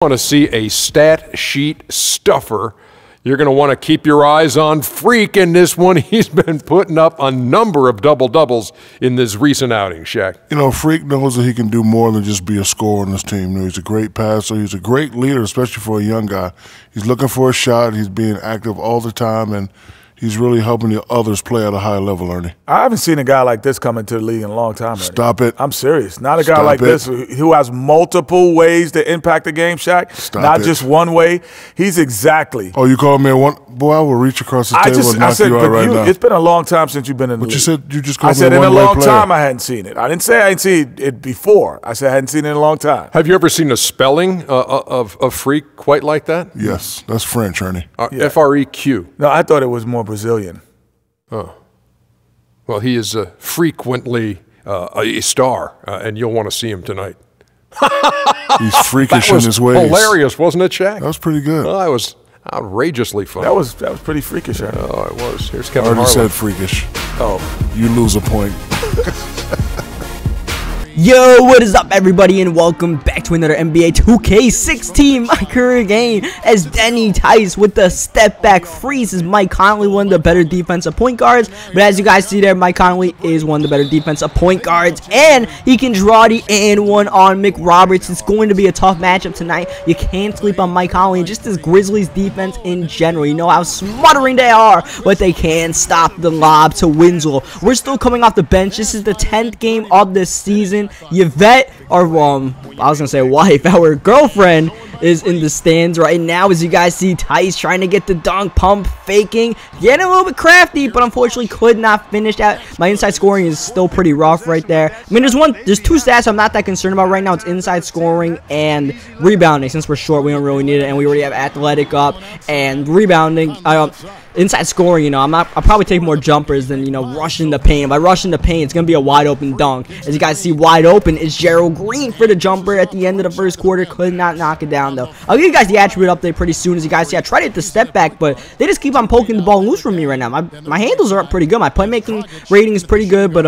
Want to see a stat sheet stuffer. You're going to want to keep your eyes on Freak in this one. He's been putting up a number of double-doubles in this recent outing, Shaq. You know, Freak knows that he can do more than just be a scorer on this team. You know, he's a great passer. He's a great leader, especially for a young guy. He's looking for a shot. He's being active all the time, and he's really helping the others play at a high level, Ernie. I haven't seen a guy like this come into the league in a long time, Ernie. Stop it. I'm serious. Not a guy like this who has multiple ways to impact the game, Shaq. Not just one way. He's exactly. Oh, you called me one? Boy, I will reach across the table and knock you out right now. It's been a long time since you've been in the league. But you said you just called me a one-way player. I said in a long time I hadn't seen it. I didn't say I hadn't seen it before. I said I hadn't seen it in a long time. Have you ever seen a spelling of Freak quite like that? Yes. That's French, Ernie. F-R-E-Q. No, I thought it was more Brazilian. Oh. Well, he is frequently a star, and you'll want to see him tonight. He's freakish in his ways. Hilarious, wasn't it, Shaq? That was pretty good. Oh, that was outrageously fun. That was pretty freakish, Ernie. Oh, it was. Here's Kevin I already Harlan. said freakish. Oh. You lose a point. Yo, what is up, everybody, and welcome back to another NBA 2K16. My current game as Denny Tice with the step back freezes Mike Conley, one of the better defensive point guards. But as you guys see there, Mike Conley is one of the better defensive point guards, and he can draw the and one on McRoberts. It's going to be a tough matchup tonight. You can't sleep on Mike Conley and just his Grizzlies defense in general. You know how smothering they are, but they can stop the lob to Winslow. We're still coming off the bench. This is the 10th game of this season. Yvette, or I was gonna say wife, our girlfriend, is in the stands right now. As you guys see, Tice trying to get the dunk, pump faking, getting a little bit crafty, but unfortunately could not finish that. My inside scoring is still pretty rough right there. I mean, there's two stats I'm not that concerned about right now. It's inside scoring and rebounding. Since we're short, we don't really need it, and we already have athletic up and rebounding. Inside scoring, you know, I'll probably take more jumpers than, you know, rushing the paint. By rushing the paint, it's going to be a wide open dunk. As you guys see, wide open is Gerald Green for the jumper at the end of the first quarter. Could not knock it down, though. I'll give you guys the attribute update pretty soon. As you guys see, I tried to hit the step back, but they just keep on poking the ball loose from me right now. My handles are up pretty good. My playmaking rating is pretty good, but,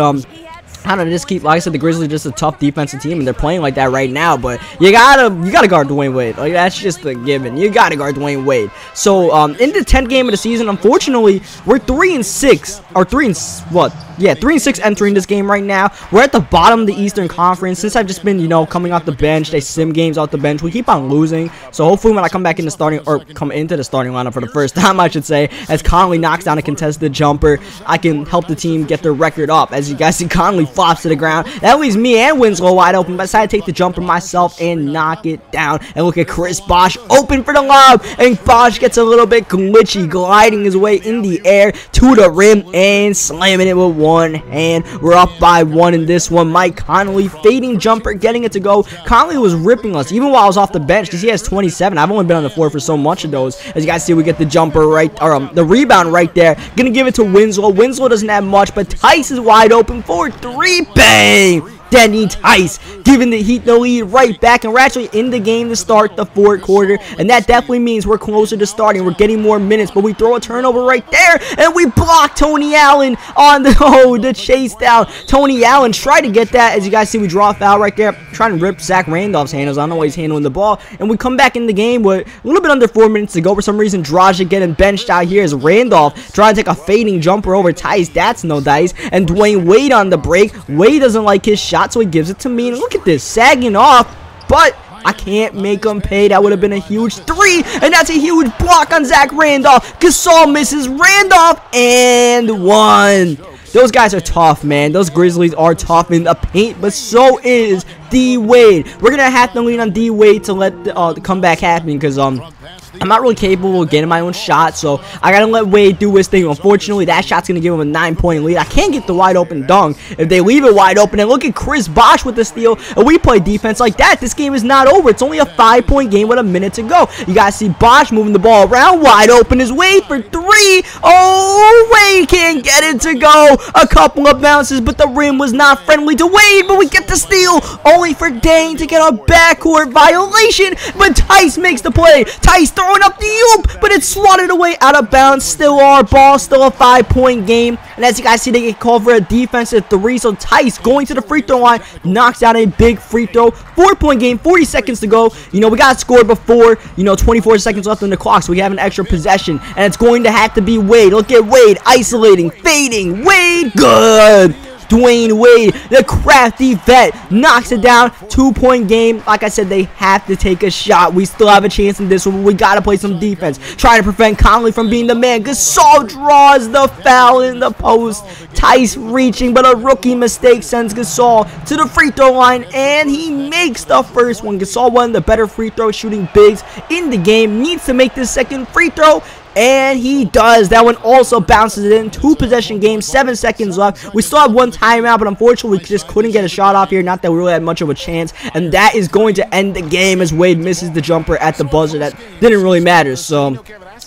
I don't know, just keep, like I said, the Grizzlies are just a tough defensive team, and they're playing like that right now. But you gotta guard Dwayne Wade. Like, that's just a given. You gotta guard Dwayne Wade. So in the 10th game of the season, unfortunately, we're 3-6, or 3-6 entering this game right now. We're at the bottom of the Eastern Conference. Since I've just been, you know, coming off the bench, they sim games off the bench. We keep on losing. So hopefully when I come back in the starting, or come into the starting lineup for the first time, I should say, as Conley knocks down a contested jumper, I can help the team get their record up. As you guys see, Conley flops to the ground. That leaves me and Winslow wide open, but I decided to take the jumper myself and knock it down. And look at Chris Bosh open for the lob, and Bosh gets a little bit glitchy, gliding his way in the air to the rim and slamming it with one hand. We're up by one in this one. Mike Conley fading jumper, getting it to go. Conley was ripping us even while I was off the bench because he has 27. I've only been on the floor for so much of those. As you guys see, we get the jumper right, or the rebound right there. Gonna give it to Winslow. Winslow doesn't have much, but Tice is wide open for three. Bang! Denny Tice giving the Heat the lead right back, and we're actually in the game to start the fourth quarter, and that definitely means we're closer to starting. We're getting more minutes, but we throw a turnover right there, and we block Tony Allen on the chase down. Tony Allen tried to get that. As you guys see, we draw a foul right there, trying to rip Zach Randolph's handles. I don't know why he's handling the ball, and we come back in the game with a little bit under 4 minutes to go. For some reason, Dragic getting benched out here as Randolph trying to take a fading jumper over Tice. That's no dice, and Dwayne Wade on the break. Wade doesn't like his shot, so he gives it to me, and look at this, sagging off, but I can't make him pay. That would have been a huge three, and that's a huge block on Zach Randolph. Gasol misses Randolph, and one. Those guys are tough, man. Those Grizzlies are tough in the paint, but so is D Wade. We're gonna have to lean on D Wade to let the comeback happen, because I'm not really capable of getting my own shot, so I gotta let Wade do his thing. Unfortunately, that shot's gonna give him a 9-point lead. I can't get the wide open dunk if they leave it wide open. And look at Chris Bosh with the steal, and we play defense like that. This game is not over. It's only a 5-point game with a minute to go. You guys see Bosh moving the ball around, wide open is Wade for three. Oh, Wade can't get it to go. A couple of bounces, but the rim was not friendly to Wade, but we get the steal, only for Dane to get a backcourt violation, but Tice makes the play. Tice throws throwing up the oop, but it's swatted away out of bounds. Still our ball, still a 5-point game. And as you guys see, they get called for a defensive 3. So Tice going to the free throw line, knocks down a big free throw. 4-point game, 40 seconds to go. You know, we got scored before, 24 seconds left on the clock, so we have an extra possession. And it's going to have to be Wade. Look at Wade, isolating, fading. Wade, good. Dwayne Wade, the crafty vet, knocks it down. 2-point game. Like I said, they have to take a shot. We still have a chance in this one, but we got to play some defense. Trying to prevent Conley from being the man. Gasol draws the foul in the post. Tice reaching, but a rookie mistake sends Gasol to the free throw line, and he makes the first one. Gasol, one of the better free throw shooting bigs in the game, needs to make this second free throw. And he does. That one also bounces it in. 2-possession game, 7 seconds left. We still have 1 timeout, but unfortunately we just couldn't get a shot off here. Not that we really had much of a chance. And that is going to end the game as Wade misses the jumper at the buzzer. That didn't really matter. So,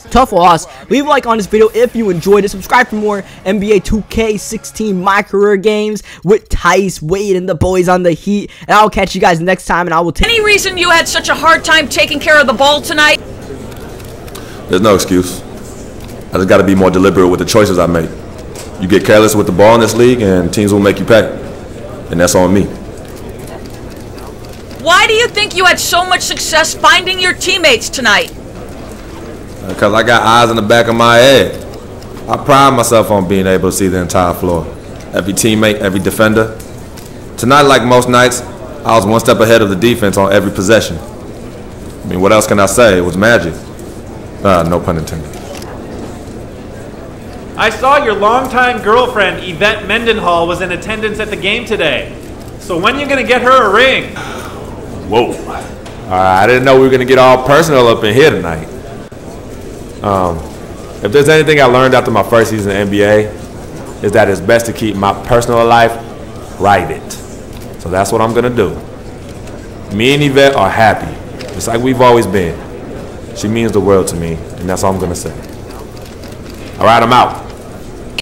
tough loss. Leave a like on this video if you enjoyed it. Subscribe for more NBA 2K16 My Career games with Tice, Wade, and the boys on the Heat. And I'll catch you guys next time, and I will take... Any reason you had such a hard time taking care of the ball tonight? There's no excuse. I just got to be more deliberate with the choices I make. You get careless with the ball in this league and teams will make you pay. And that's on me. Why do you think you had so much success finding your teammates tonight? Because I got eyes in the back of my head. I pride myself on being able to see the entire floor. Every teammate, every defender. Tonight, like most nights, I was one step ahead of the defense on every possession. I mean, what else can I say? It was magic. No pun intended. I saw your longtime girlfriend, Yvette Mendenhall, was in attendance at the game today. So when are you going to get her a ring? Whoa. I didn't know we were going to get all personal up in here tonight. If there's anything I learned after my first season in the NBA, is that it's best to keep my personal life private. So that's what I'm going to do. Me and Yvette are happy, just like we've always been. She means the world to me, and that's all I'm going to say. All right, I'm out.